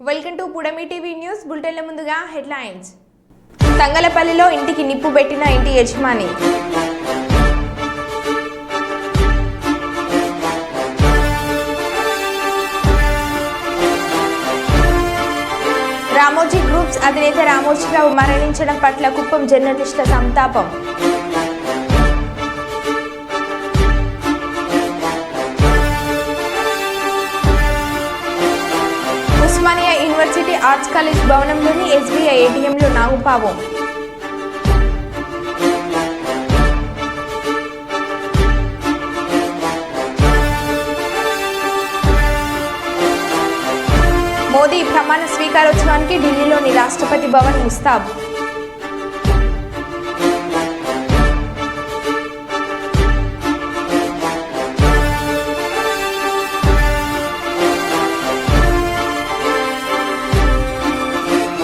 Welcome to పుడమి TV news బులెటిన్ల ముందుగా headlines. తంగలపల్లిలో ఇంటికి నిప్పు పెట్టిన ఇంటి యజమాని. రామోజీ గ్రూప్స్ అధినేత రామోజీరావు మరణించడం పట్ల కుప్పం జర్నలిస్టుల సంతాపం. ఉస్మానియా యూనివర్సిటీ ఆర్ట్స్ కాలేజ్ భవనంలోని ఎస్బీఐ ఏటీఎంలో నాగుపాము. మోదీ ప్రమాణ స్వీకారోత్సవానికి ఢిల్లీలోని రాష్ట్రపతి భవన్ ముస్తాబ్.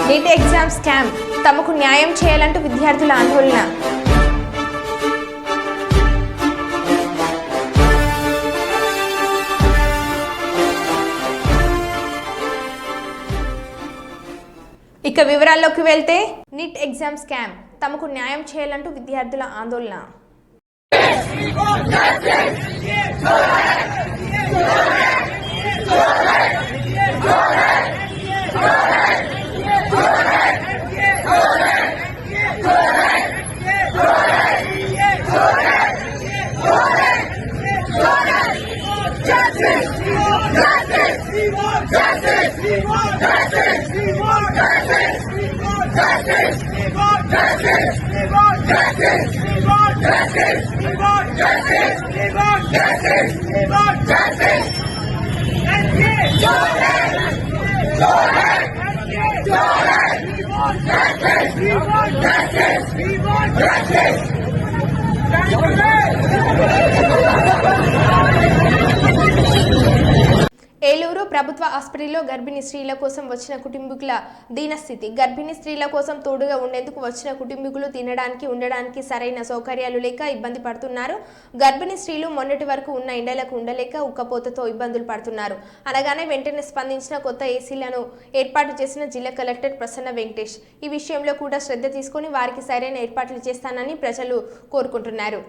నీట్ ఎగ్జామ్ స్కామ్, తమకు న్యాయం చేయాలంటూ విద్యార్థుల ఆందోళన. ఇక వివరాల్లోకి వెళ్తే, నీట్ ఎగ్జామ్ స్కామ్, తమకు న్యాయం చేయాలంటూ విద్యార్థుల ఆందోళన. ఏలూరు ప్రభుత్వ ఆసుపత్రిలో గర్భిణీ స్త్రీల కోసం వచ్చిన కుటుంబీకుల దీనస్థితి. గర్భిణీ స్త్రీల కోసం తోడుగా ఉండేందుకు వచ్చిన కుటుంబీకులు తినడానికి ఉండడానికి సరైన సౌకర్యాలు లేక ఇబ్బంది పడుతున్నారు. గర్భిణీ స్త్రీలు మొన్నటి వరకు ఉన్న ఎండలకు ఉండలేక ఉక్కపోతతో ఇబ్బందులు పడుతున్నారు. అనగానే వెంటనే స్పందించిన కొత్త ఏసీలను ఏర్పాటు చేసిన జిల్లా కలెక్టర్ ప్రసన్న వెంకటేష్ ఈ విషయంలో కూడా శ్రద్ధ తీసుకుని వారికి సరైన ఏర్పాట్లు చేస్తానని ప్రజలు కోరుకుంటున్నారు.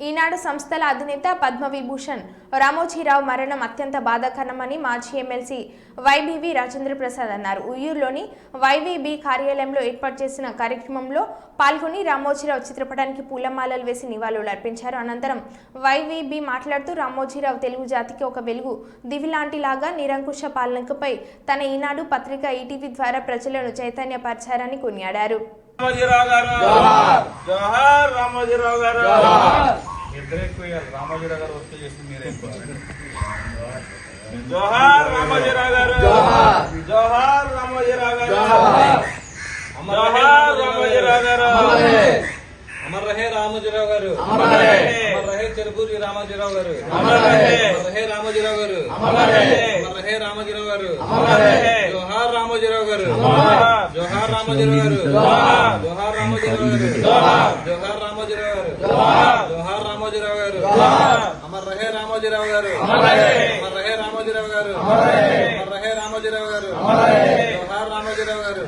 ఈనాడు సంస్థల అధినేత పద్మవిభూషణ్ రామోజీరావు మరణం అత్యంత బాధాకరమని మాజీ ఎమ్మెల్సీ వైబీవి రాజేంద్ర ప్రసాద్ అన్నారు. ఉయ్యూరులోని వైవీబీ కార్యాలయంలో ఏర్పాటు చేసిన కార్యక్రమంలో పాల్గొని రామోజీరావు చిత్రపటానికి పూలమాలలు వేసి నివాళులు అర్పించారు. అనంతరం వైవీబీ మాట్లాడుతూ రామోజీరావు తెలుగు జాతికి ఒక వెలుగు దివిలాంటిలాగా నిరంకుశ పాలనపై తన ఈనాడు పత్రిక ఈటీవీ ద్వారా ప్రజలను చైతన్యపరిచారని కొనియాడారు. రామోజీరావు గారు వర్క్ చేస్తుంది మీరే జోహార్ రామోజీరావు గారు, జోహార్ రామోజీరావు గారు, జోహార్ రామోజీరావు గారు, అమర్ రహే రామోజీరావు గారు, అమర్ రహే చెరుకూరి రామోజీరావు గారు, అమర్ రహే రామోజీరావు గారు, అమర్ రహే రామోజీరావు గారు, జోహార్ రామోజీరావు గారు, జోహార్ రామోజీరావు గారు, జోహార్ రామోజీరావు గారు, జోహార్ రామోజీరావు గారు, జోహార్ రామోజీరావు గారు, అమర్ రహే రామోజీరావు గారు, అమర్ రహే రామోజీరావు గారు, అమర్ రహే రామోజీరావు గారు, జోహార్ రామోజీరావు గారు.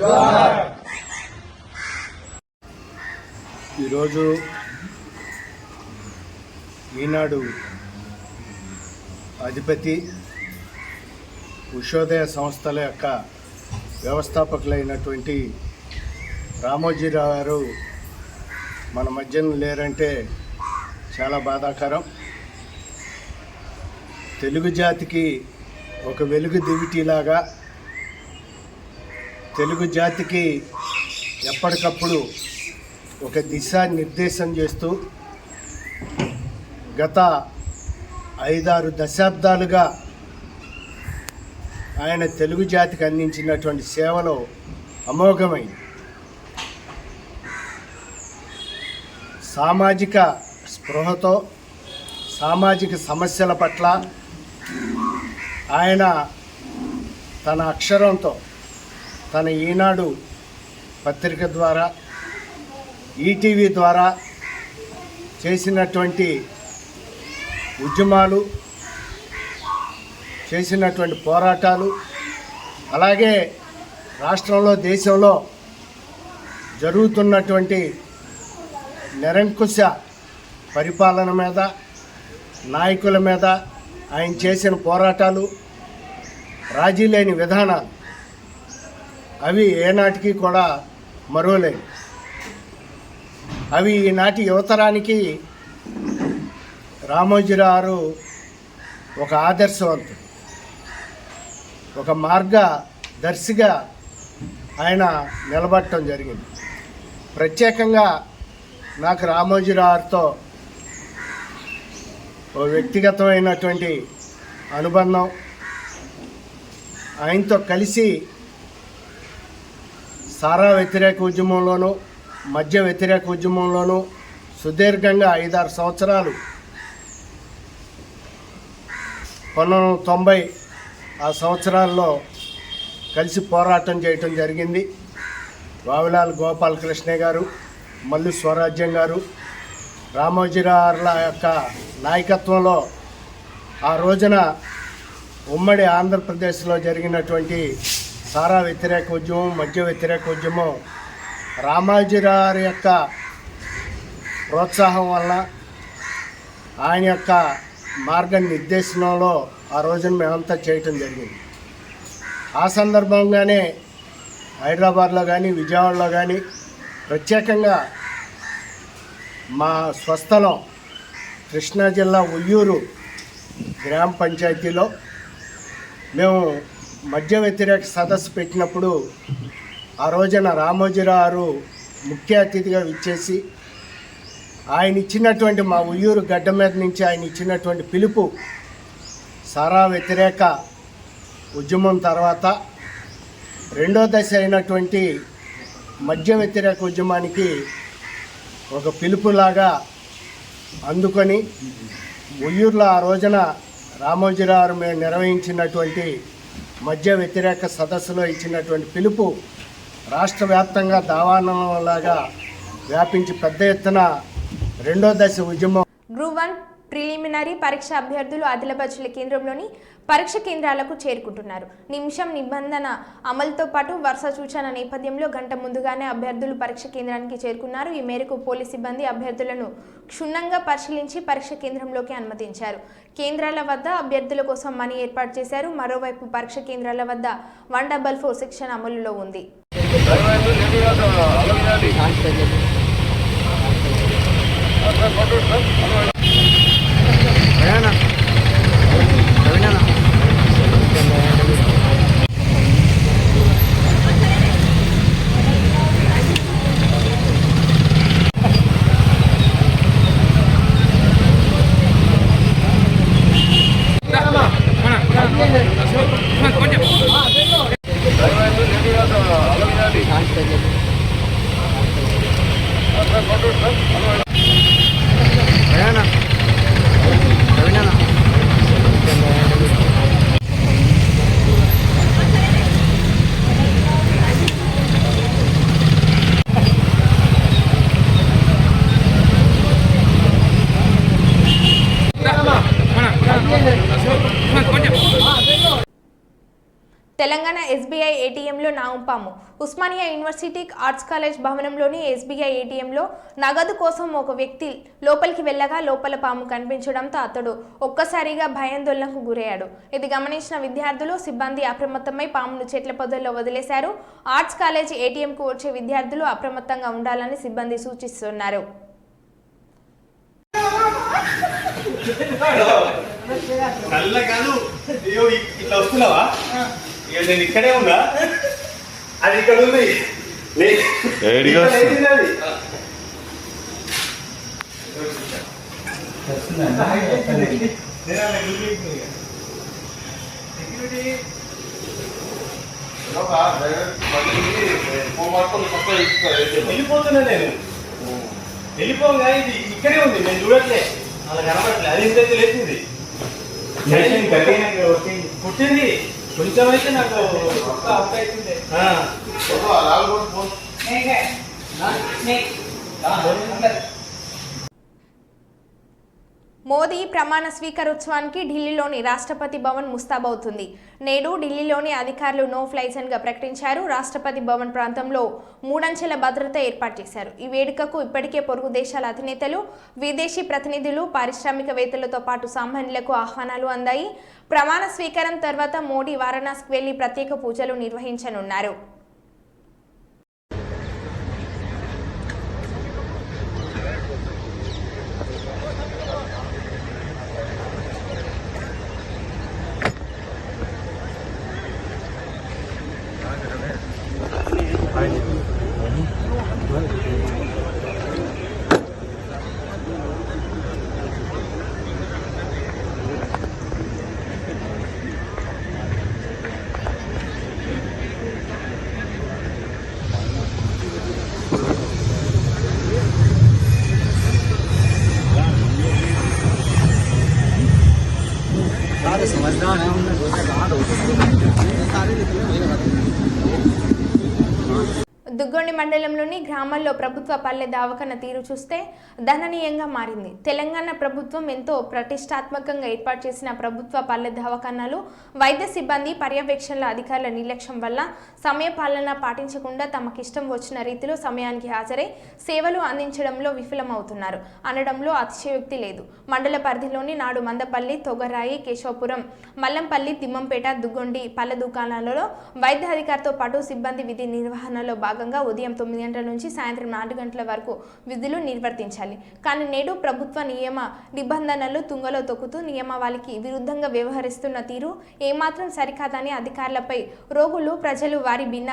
ఈరోజు ఈనాడు అధిపతి ఉషోదయ సంస్థల యొక్క వ్యవస్థాపకులైనటువంటి రామోజీరావు గారు మన మధ్యన లేరంటే చాలా బాధాకరం. తెలుగు జాతికి ఒక వెలుగు దివిటీలాగా తెలుగు జాతికి ఎప్పటికప్పుడు ఒక దిశానిర్దేశం చేస్తూ గత 5-6 దశాబ్దాలుగా ఆయన తెలుగు జాతికి అందించినటువంటి సేవలు అమోఘమైనవి. సామాజిక స్పృహతో సామాజిక సమస్యల పట్ల ఆయన తన అక్షరంతో తన ఈనాడు పత్రిక ద్వారా ఈటీవీ ద్వారా చేసినటువంటి ఉద్యమాలు, చేసినటువంటి పోరాటాలు, అలాగే రాష్ట్రంలో దేశంలో జరుగుతున్నటువంటి నిరంకుశ పరిపాలన మీద, నాయకుల మీద ఆయన చేసిన పోరాటాలు, రాజీ లేని విధానాలు అవి ఏనాటికి కూడా మరువలేవు. అవి ఈనాటి యువతరానికి రామోజీరావు ఒక ఆదర్శవంతుడు, ఒక మార్గదర్శిగా ఆయన నిలబడటం జరిగింది. ప్రత్యేకంగా నాకు రామోజీరావుతో ఓ వ్యక్తిగతమైనటువంటి అనుబంధం. ఆయనతో కలిసి సారా వ్యతిరేక ఉద్యమంలోనూ మద్య వ్యతిరేక ఉద్యమంలోనూ సుదీర్ఘంగా 5-6 సంవత్సరాలు 1990 ఆ సంవత్సరాల్లో కలిసి పోరాటం చేయటం జరిగింది. వావిలాల్ గోపాలకృష్ణ గారు, మల్లు స్వరాజ్యం గారు, రామోజీరావుల యొక్క నాయకత్వంలో ఆ రోజున ఉమ్మడి ఆంధ్రప్రదేశ్లో జరిగినటువంటి సారా వ్యతిరేక ఉద్యమం, మద్య వ్యతిరేక ఉద్యమం రామోజీరావు యొక్క ప్రోత్సాహం వల్ల, ఆయన యొక్క మార్గనిర్దేశంలో ఆ రోజున మేమంతా చేయటం జరిగింది. ఆ సందర్భంగానే హైదరాబాద్లో కానీ విజయవాడలో కానీ ప్రత్యేకంగా మా స్వస్థలం కృష్ణా జిల్లా ఉయ్యూరు గ్రామ పంచాయతీలో మేము మద్య వ్యతిరేక సదస్సు పెట్టినప్పుడు ఆ రోజున రామోజీరావు ముఖ్య అతిథిగా విచ్చేసి ఆయన ఇచ్చినటువంటి, మా ఉయ్యూరు గడ్డ మీద నుంచి ఆయన ఇచ్చినటువంటి పిలుపు సారా వ్యతిరేక ఉద్యమం తర్వాత రెండో దశ అయినటువంటి మద్య వ్యతిరేక ఉద్యమానికి ఒక పిలుపులాగా అందుకొని ఉయ్యూరులో ఆ రోజున రామోజీరావు మేము నిర్వహించినటువంటి మద్య వ్యతిరేక సదస్సులో ఇచ్చినటువంటి పిలుపు రాష్ట్ర వ్యాప్తంగా దావానంలాగా వ్యాపించి పెద్ద ఎత్తున రెండో దశ ఉద్యమం. గ్రూప్ 1 ప్రిలిమినరీ పరీక్ష అభ్యర్థులు ఆదిలాబాద్ జిల్లా కేంద్రంలోని పరీక్ష కేంద్రాలకు చేరుకుంటున్నారు. నిమిషం నిబంధన అమలుతో పాటు వరుస సూచన నేపథ్యంలో గంట ముందుగానే అభ్యర్థులు పరీక్ష కేంద్రానికి చేరుకున్నారు. ఈ మేరకు పోలీస్ సిబ్బంది అభ్యర్థులను క్షుణ్ణంగా పరిశీలించి పరీక్ష కేంద్రంలోకి అనుమతించారు. కేంద్రాల వద్ద అభ్యర్థుల కోసం మనీ ఏర్పాటు చేశారు. మరోవైపు పరీక్ష కేంద్రాల వద్ద 144 సెక్షన్ అమలులో ఉంది. తెలంగాణ ఎస్బీఐ ఏటీఎంలో నాంపాము. ఉస్మానియా యూనివర్సిటీ ఆర్ట్స్ కాలేజ్ భవనంలోని ఎస్బీఐ ఏటీఎంలో నగదు కోసం ఒక వ్యక్తి లోపలికి వెళ్ళగా లోపల పాము కనిపించడంతో అతడు ఒక్కసారిగా భయాందోళనకు గురయ్యాడు. ఇది గమనించిన విద్యార్థులు సిబ్బంది అప్రమత్తమై పామును చెట్ల పొదల్లో వదిలేశారు. ఆర్ట్స్ కాలేజ్ ఏటీఎంకు వచ్చే విద్యార్థులు అప్రమత్తంగా ఉండాలని సిబ్బంది సూచిస్తున్నారు. నల్ల కాదు ఇట్లా వస్తున్నావా? నేను ఇక్కడే ఉన్నా, అది ఇక్కడ ఉంది. వెళ్ళిపోతున్నా నేను, వెళ్ళిపోగా ఇది ఇక్కడే ఉంది, నేను చూడట్లే, అలా కనబడట్లే. అది ఇంతైతే లేచింది, పుట్టింది కొంచెం అయితే నాకు అవుతుంది. మోదీ ప్రమాణ స్వీకారోత్సవానికి ఢిల్లీలోని రాష్ట్రపతి భవన్ ముస్తాబవుతుంది. నేడు ఢిల్లీలోని అధికారులు నో ఫ్లై జోన్గా ప్రకటించారు. రాష్ట్రపతి భవన్ ప్రాంతంలో 3 అంచెల భద్రత ఏర్పాటు చేశారు. ఈ వేడుకకు ఇప్పటికే పొరుగు దేశాల అధినేతలు, విదేశీ ప్రతినిధులు, పారిశ్రామికవేత్తలతో పాటు సామాన్యులకు ఆహ్వానాలు అందాయి. ప్రమాణ స్వీకారం తర్వాత మోడీ వారణాసికి వెళ్లి ప్రత్యేక పూజలు నిర్వహించనున్నారు. దుగ్గొండి మండలంలోని గ్రామాల్లో ప్రభుత్వ పల్లె దవాఖాన తీరు చూస్తే దయనీయంగా మారింది. తెలంగాణ ప్రభుత్వం ఎంతో ప్రతిష్టాత్మకంగా ఏర్పాటు చేసిన ప్రభుత్వ పల్లె దవాఖానాలు వైద్య సిబ్బంది పర్యవేక్షణల అధికారుల నిర్లక్ష్యం వల్ల సమయ పాలన పాటించకుండా తమకిష్టం వచ్చిన రీతిలో సమయానికి హాజరై సేవలు అందించడంలో విఫలమవుతున్నారు అనడంలో అతిశయోక్తి లేదు. మండల పరిధిలోని నాడు మందపల్లి, తొగరాయి, కేశవపురం, మల్లంపల్లి, తిమ్మంపేట, దుగ్గొండి పల్లె దుకాణాలలో వైద్య అధికారితో పాటు సిబ్బంది విధి నిర్వహణలో భాగంగా ఉదయం 9 గంటల నుంచి సాయంత్రం 4 గంటల వరకు విధులు నిర్వర్తించాలి. కానీ నేడు ప్రభుత్వ నియమ నిబంధనలు తుంగలో తొక్కుతూ నియమావళికి విరుద్ధంగా వ్యవహరిస్తున్న తీరు ఏమాత్రం సరికాదని అధికారులపై రోగులు, ప్రజలు వారి భిన్న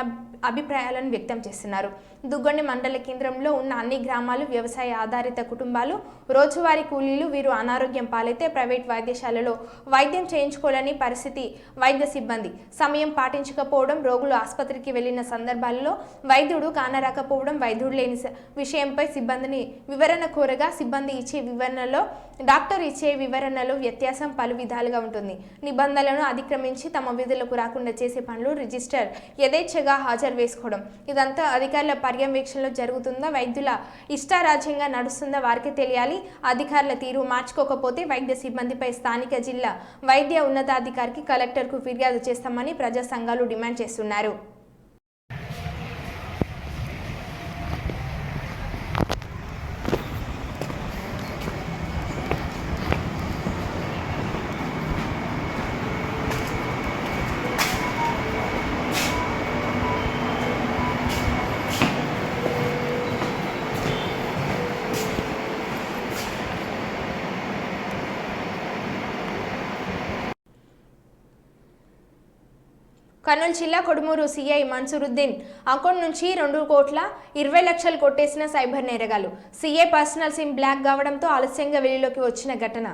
అభిప్రాయాలను వ్యక్తం చేస్తున్నారు. దుగ్గొండి మండల కేంద్రంలో ఉన్న అన్ని గ్రామాలు వ్యవసాయ ఆధారిత కుటుంబాలు, రోజువారీ కూలీలు. వీరు అనారోగ్యం పాలైతే ప్రైవేట్ వైద్యశాలలో వైద్యం చేయించుకోవాలని పరిస్థితి. వైద్య సిబ్బంది సమయం పాటించకపోవడం, రోగులు ఆసుపత్రికి వెళ్లిన సందర్భాల్లో వైద్యుడు కానరాకపోవడం, వైద్యుడు లేని విషయంపై సిబ్బందిని వివరణ కోరగా సిబ్బంది ఇచ్చే వివరణలో డాక్టర్ ఇచ్చే వివరణలో వ్యత్యాసం పలు విధాలుగా ఉంటుంది. నిబంధనలను అతిక్రమించి తమ విధులకు రాకుండా చేసే పనులు, రిజిస్టర్ యథేచ్ఛగా హాజరు వేసుకోవడం, ఇదంతా అధికారుల పర్యవేక్షణలో జరుగుతుందా, వైద్యుల ఇష్టారాజ్యంగా నడుస్తుందా వారికి తెలియాలి. అధికారుల తీరు మార్చుకోకపోతే వైద్య సిబ్బందిపై స్థానిక జిల్లా వైద్య ఉన్నతాధికారికి, కలెక్టర్కు ఫిర్యాదు చేస్తామని ప్రజా సంఘాలు డిమాండ్ చేస్తున్నారు. కర్నూలు జిల్లా కొడుమూరు సిఐ మన్సూరుద్దీన్ అకౌంట్ నుంచి 2,20,00,000 కొట్టేసిన సైబర్ నేరగాలు. సిఐ పర్సనల్ సిమ్ బ్లాక్ కావడంతో ఆలస్యంగా వెలుగులోకి వచ్చిన ఘటన.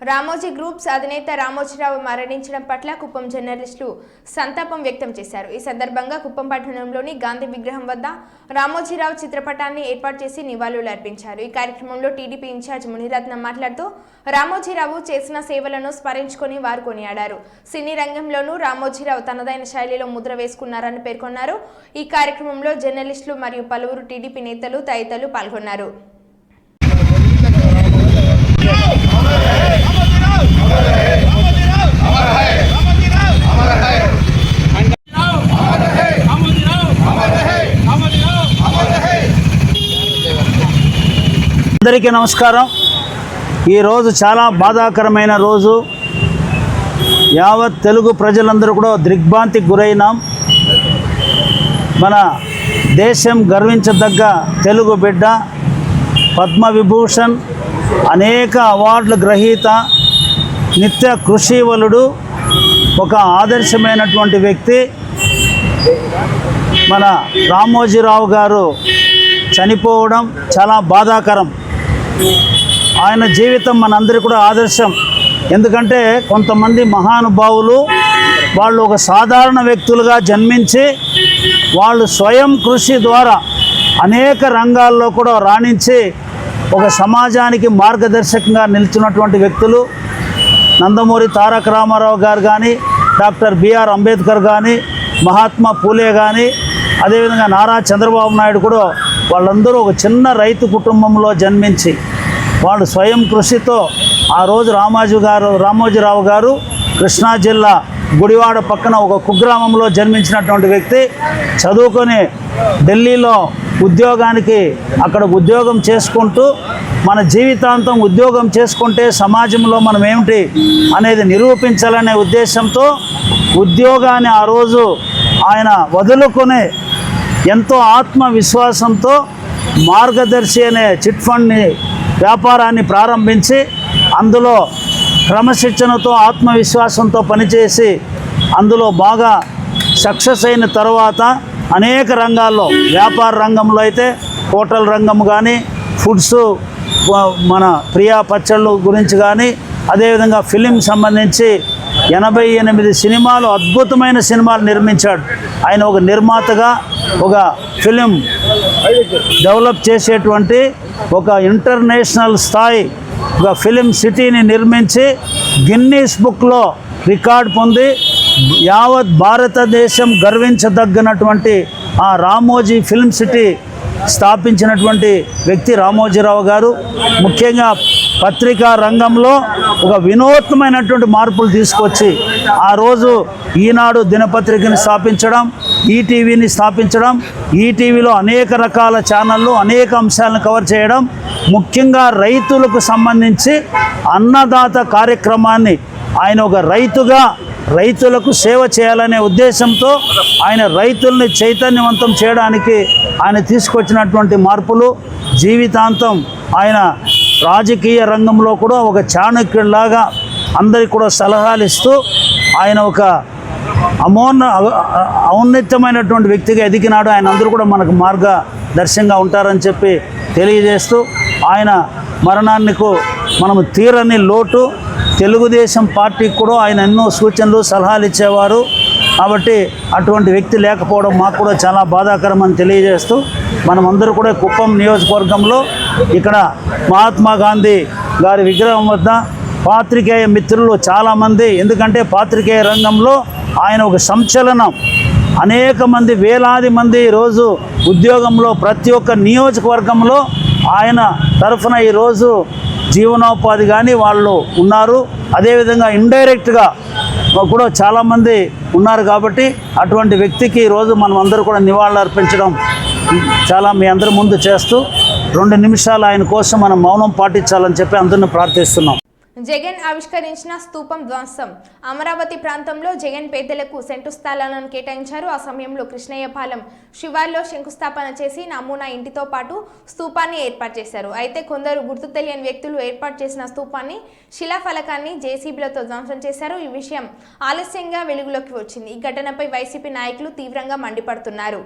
రామోజీ గ్రూప్స్ అధినేత రామోజీరావు మరణించడం పట్ల కుప్పం జర్నలిస్టులు సంతాపం వ్యక్తం చేశారు. ఈ సందర్భంగా కుప్పం పట్టణంలోని గాంధీ విగ్రహం వద్ద రామోజీరావు చిత్రపటాన్ని ఏర్పాటు చేసి నివాళులు అర్పించారు. ఈ కార్యక్రమంలో టీడీపీ ఇన్ఛార్జ్ మునిరత్నం మాట్లాడుతూ రామోజీరావు చేసిన సేవలను స్మరించుకొని వారు కొనియాడారు. సినీ రంగంలోనూ రామోజీరావు తనదైన శైలిలో ముద్ర వేసుకున్నారని పేర్కొన్నారు. ఈ కార్యక్రమంలో జర్నలిస్టులు మరియు పలువురు టీడీపీ నేతలు తదితరులు పాల్గొన్నారు. అందరికీ నమస్కారం. ఈరోజు చాలా బాధాకరమైన రోజు. యావత్ తెలుగు ప్రజలందరూ కూడా దిగ్భ్రాంతికి గురైనాం. మన దేశం గర్వించదగ్గ తెలుగు బిడ్డ, పద్మవిభూషణ్, అనేక అవార్డుల గ్రహీత, నిత్య కృషివలుడు, ఒక ఆదర్శమైనటువంటి వ్యక్తి మన రామోజీరావు గారు చనిపోవడం చాలా బాధాకరం. ఆయన జీవితం మనందరికీ కూడా ఆదర్శం. ఎందుకంటే కొంతమంది మహానుభావులు వాళ్ళు ఒక సాధారణ వ్యక్తులుగా జన్మించి వాళ్ళు స్వయం కృషి ద్వారా అనేక రంగాల్లో కూడా రాణించి ఒక సమాజానికి మార్గదర్శకంగా నిలిచినటువంటి వ్యక్తులు. నందమూరి తారక రామారావు గారు కానీ, డాక్టర్ బిఆర్ అంబేద్కర్ కానీ, మహాత్మా పూలే కానీ, అదేవిధంగా నారా చంద్రబాబు నాయుడు కూడా వాళ్ళందరూ ఒక చిన్న రైతు కుటుంబంలో జన్మించి వాళ్ళు స్వయం కృషితో ఆ రోజు రామోజీరావు గారు కృష్ణా జిల్లా గుడివాడ పక్కన ఒక కుగ్రామంలో జన్మించినటువంటి వ్యక్తి. చదువుకొని ఢిల్లీలో ఉద్యోగానికి అక్కడ ఉద్యోగం చేసుకుంటూ మన జీవితాంతం ఉద్యోగం చేసుకుంటే సమాజంలో మనం ఏమిటి అనేది నిరూపించాలనే ఉద్దేశంతో ఉద్యోగాన్ని ఆ రోజు ఆయన వదులుకొని ఎంతో ఆత్మవిశ్వాసంతో మార్గదర్శి అనే చిట్ ఫండ్ని వ్యాపారాన్ని ప్రారంభించి అందులో క్రమశిక్షణతో ఆత్మవిశ్వాసంతో పనిచేసి అందులో బాగా సక్సెస్ అయిన తర్వాత అనేక రంగాల్లో, వ్యాపార రంగంలో అయితే హోటల్ రంగం కానీ, ఫుడ్స్, మన ప్రియా పచ్చళ్ళు గురించి కానీ, అదేవిధంగా ఫిలిం సంబంధించి 88 సినిమాలు, అద్భుతమైన సినిమాలు నిర్మించాడు. ఆయన ఒక నిర్మాతగా ఒక ఫిలిం డెవలప్ చేసేటువంటి ఒక ఇంటర్నేషనల్ స్థాయి ఒక ఫిలిం సిటీని నిర్మించి గిన్నీస్ బుక్లో రికార్డ్ పొంది యావత్ భారతదేశం గర్వించదగినటువంటి ఆ రామోజీ ఫిల్మ్ సిటీ స్థాపించినటువంటి వ్యక్తి రామోజీరావు గారు. ముఖ్యంగా పత్రికా రంగంలో ఒక వినూత్నమైనటువంటి మార్పులు తీసుకొచ్చి ఆ రోజు ఈనాడు దినపత్రికని స్థాపించడం, ఈటీవీని స్థాపించడం, ఈటీవీలో అనేక రకాల ఛానళ్ళు, అనేక అంశాలను కవర్ చేయడం, ముఖ్యంగా రైతులకు సంబంధించి అన్నదాత కార్యక్రమాన్ని ఆయన ఒక రైతుగా రైతులకు సేవ చేయాలనే ఉద్దేశంతో ఆయన రైతుల్ని చైతన్యవంతం చేయడానికి ఆయన తీసుకొచ్చినటువంటి మార్పులు జీవితాంతం ఆయన రాజకీయ రంగంలో కూడా ఒక చాణక్యుడిలాగా అందరికీ కూడా సలహాలు ఇస్తూ ఆయన ఒక ఔన్నత్యమైనటువంటి వ్యక్తిగా ఎదిగినాడు. ఆయన అందరూ కూడా మనకు మార్గదర్శకంగా ఉంటారని చెప్పి తెలియజేస్తూ ఆయన మరణానికి మనము తీరని లోటు. తెలుగుదేశం పార్టీకి కూడా ఆయన ఎన్నో సూచనలు సలహాలు ఇచ్చేవారు. కాబట్టి అటువంటి వ్యక్తి లేకపోవడం మాకు కూడా చాలా బాధాకరం అని తెలియజేస్తూ మనమందరూ కూడా కుప్పం నియోజకవర్గంలో ఇక్కడ మహాత్మా గాంధీ గారి విగ్రహం వద్ద పాత్రికేయ మిత్రులు చాలామంది, ఎందుకంటే పాత్రికేయ రంగంలో ఆయన ఒక సంచలనం. అనేక మంది, వేలాది మంది ఈరోజు ఉద్యోగంలో ప్రతి ఒక్క నియోజకవర్గంలో ఆయన తరఫున ఈరోజు జీవనోపాధి కానీ వాళ్ళు ఉన్నారు. అదేవిధంగా ఇండైరెక్ట్గా కూడా చాలామంది ఉన్నారు. కాబట్టి అటువంటి వ్యక్తికి ఈరోజు మనం అందరూ కూడా నివాళులు అర్పించడం చాలా మీ అందరి ముందు చేస్తూ 2 నిమిషాలు ఆయన కోసం మనం మౌనం పాటించాలని చెప్పి అందరిని ప్రార్థిస్తున్నాం. జగన్ ఆవిష్కరించిన స్తూపం ధ్వంసం. అమరావతి ప్రాంతంలో జగన్ పేదలకు సెంటు స్థలాలను కేటాయించారు. ఆ సమయంలో కృష్ణయ్యపాలెం శివార్లో శంకుస్థాపన చేసి నమూనా ఇంటితో పాటు స్తూపాన్ని ఏర్పాటు చేశారు. అయితే కొందరు గుర్తు తెలియని వ్యక్తులు ఏర్పాటు చేసిన స్తూపాన్ని, శిలాఫలకాన్ని జేసీబీలతో ధ్వంసం చేశారు. ఈ విషయం ఆలస్యంగా వెలుగులోకి వచ్చింది. ఈ ఘటనపై వైసీపీ నాయకులు తీవ్రంగా మండిపడుతున్నారు.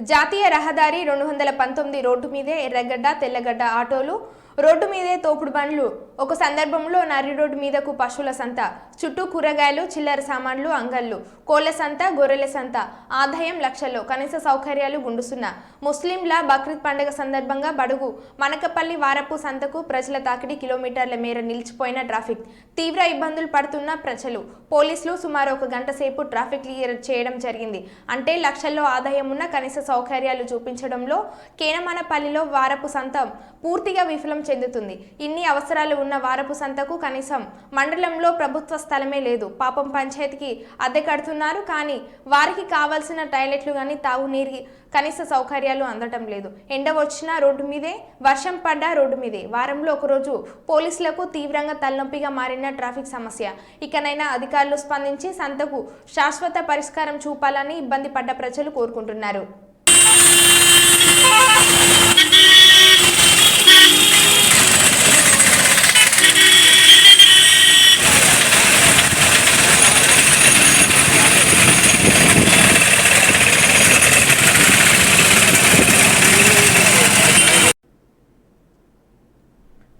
జాతీయ రహదారి 219 రోడ్డు మీదే ఎర్రగడ్డ తెల్లగడ్డ ఆటోలు, రోడ్డు మీదే తోపుడు బండ్లు. ఒక సందర్భంలో నరి రోడ్డు మీదకు పశువుల సంత, చుట్టూ కూరగాయలు, చిల్లర సామాన్లు, అంగళ్ళు, కోళ్ల సంత, గొర్రెల సంత. ఆదాయం లక్షల్లో, కనీస సౌకర్యాలు గుండుసున్న. ముస్లింల బక్రీద్ పండుగ సందర్భంగా బడుగు మనకపల్లి వారపు సంతకు ప్రజల తాకిడి, కిలోమీటర్ల మేర నిలిచిపోయిన ట్రాఫిక్, తీవ్ర ఇబ్బందులు పడుతున్న ప్రజలు. పోలీసులు సుమారు 1 గంట సేపు ట్రాఫిక్ క్లియర్ చేయడం జరిగింది. అంటే లక్షల్లో ఆదాయం ఉన్న కనీస సౌకర్యాలు చూపించడంలో కేనమనపల్లిలో వారపు సంత పూర్తిగా విఫలం చెందుతుంది. ఇన్ని అవసరాలు ఉన్న వారపు సంతకు కనీసం మండలంలో ప్రభుత్వ స్థలమే లేదు. పాపం పంచాయతీకి అద్దె కడుతున్నారు, కానీ వారికి కావాల్సిన టాయిలెట్లు కానీ తాగునీరు కనీస సౌకర్యాలు అందటం లేదు. ఎండ వచ్చినా రోడ్డు మీదే, వర్షం పడ్డా రోడ్డు మీదే. వారంలో ఒకరోజు పోలీసులకు తీవ్రంగా తలనొప్పిగా మారిన ట్రాఫిక్ సమస్య. ఇకనైనా అధికారులు స్పందించి సంతకు శాశ్వత పరిష్కారం చూపాలని ఇబ్బంది పడ్డ ప్రజలు కోరుకుంటున్నారు.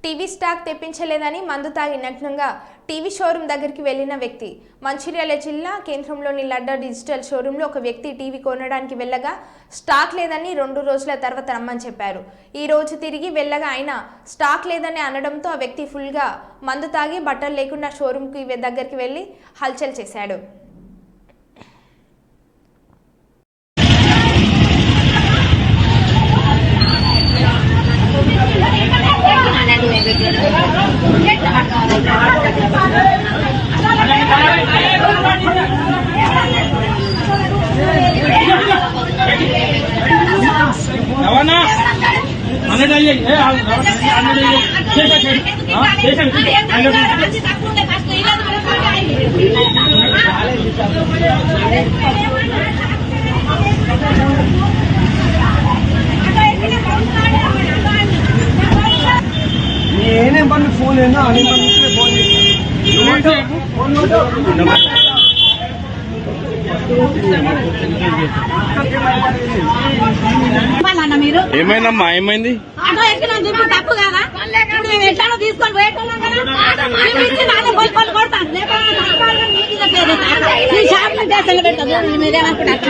టీవీ స్టాక్ తెప్పించలేదని మందు తాగి నగ్నంగా టీవీ షోరూం దగ్గరికి వెళ్లిన వ్యక్తి. మంచిర్యాల జిల్లా కేంద్రంలోని లడ్డా డిజిటల్ షోరూంలో ఒక వ్యక్తి టీవీ కొనడానికి వెళ్ళగా స్టాక్ లేదని 2 రోజుల తర్వాత రమ్మని చెప్పారు. ఈ రోజు తిరిగి వెళ్ళగా ఆయన స్టాక్ లేదని అనడంతో ఆ వ్యక్తి ఫుల్గా మందు తాగి బట్టలు లేకుండా షోరూంకి దగ్గరికి వెళ్లి హల్చల్ చేశాడు. నేనే పన్ను ఫోన్ అయినా అనే పన్ను ఫోన్ మీరు ఏమైందమ్మా? ఏమైంది? ఆటో ఎక్కిన దుడ్డు తప్పు కదా, ఇప్పుడు మేము ఎట్లా తీసుకొని పోయేటోళ్ళం కదా, కొడతాను ఈ షాప్ ని దేశంలో పెట్టదు. మీరేమనుకుంటారు?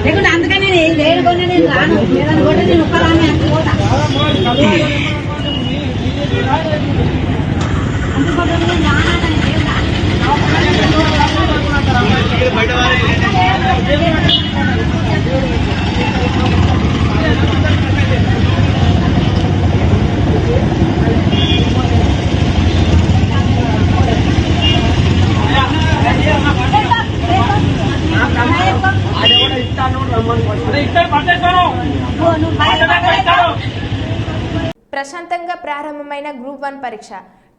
లేకుంటే అందుకని నేను వేడుకొని నేను రాను, నేను ఒక్కదాన్ని పోతా. ప్రశాంతంగా ప్రారంభమైన గ్రూప్ 1 పరీక్ష.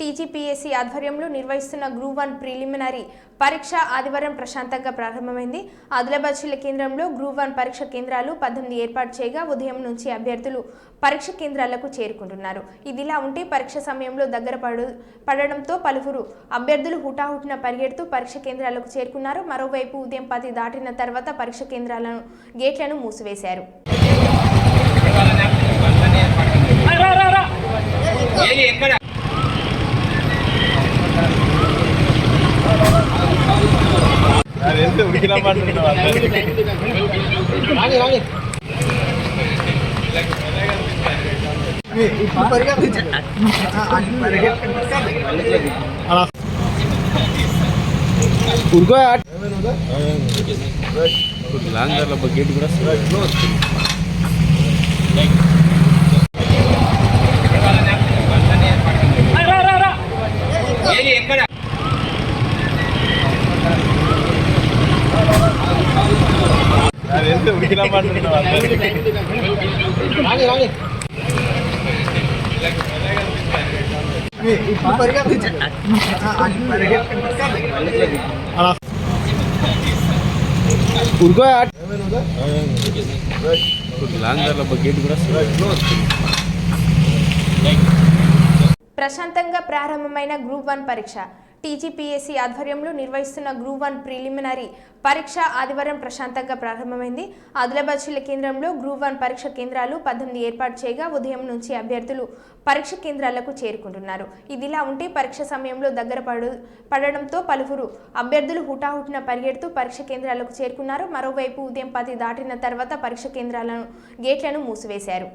టీజీపీఎస్సీ ఆధ్వర్యంలో నిర్వహిస్తున్న గ్రూప్ 1 ప్రిలిమినరీ పరీక్ష ఆదివారం ప్రశాంతంగా ప్రారంభమైంది. ఆదిలాబాద్ జిల్లా కేంద్రంలో గ్రూప్ 1 పరీక్ష కేంద్రాలు 18 ఏర్పాటు చేయగా ఉదయం నుంచి అభ్యర్థులు పరీక్ష కేంద్రాలకు చేరుకుంటున్నారు. ఇదిలా ఉంటే పరీక్ష సమయంలో దగ్గర పడడంతో పలువురు అభ్యర్థులు హుటాహుటిన పరిగెడుతూ పరీక్ష కేంద్రాలకు చేరుకున్నారు. మరోవైపు ఉదయం 10 దాటిన తర్వాత పరీక్ష కేంద్రాలను గేట్లను మూసివేశారు. గేట్ కూడా ఉడికిన ప్రశాంతంగా ప్రారంభమైన గ్రూప్ 1 పరీక్ష టీజీపీఎస్సీ ఆధ్వర్యంలో నిర్వహిస్తున్న గ్రూప్ 1 ప్రిలిమినరీ పరీక్ష ఆదివారం ప్రశాంతంగా ప్రారంభమైంది. ఆదిలాబాద్ జిల్లా కేంద్రంలో గ్రూప్ 1 పరీక్ష కేంద్రాలు 18 ఏర్పాటు చేయగా ఉదయం నుంచి అభ్యర్థులు పరీక్ష కేంద్రాలకు చేరుకుంటున్నారు. ఇదిలా ఉంటే పరీక్ష సమయంలో దగ్గర పడడంతో పలువురు అభ్యర్థులు హుటాహుటిన పరిగెడుతూ పరీక్ష కేంద్రాలకు చేరుకున్నారు. మరోవైపు ఉదయం 10 దాటిన తర్వాత పరీక్ష కేంద్రాలను గేట్లను మూసివేశారు.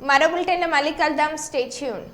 మరో బులెటిన్ మళ్ళీ కలుద్దాం. Stay tune.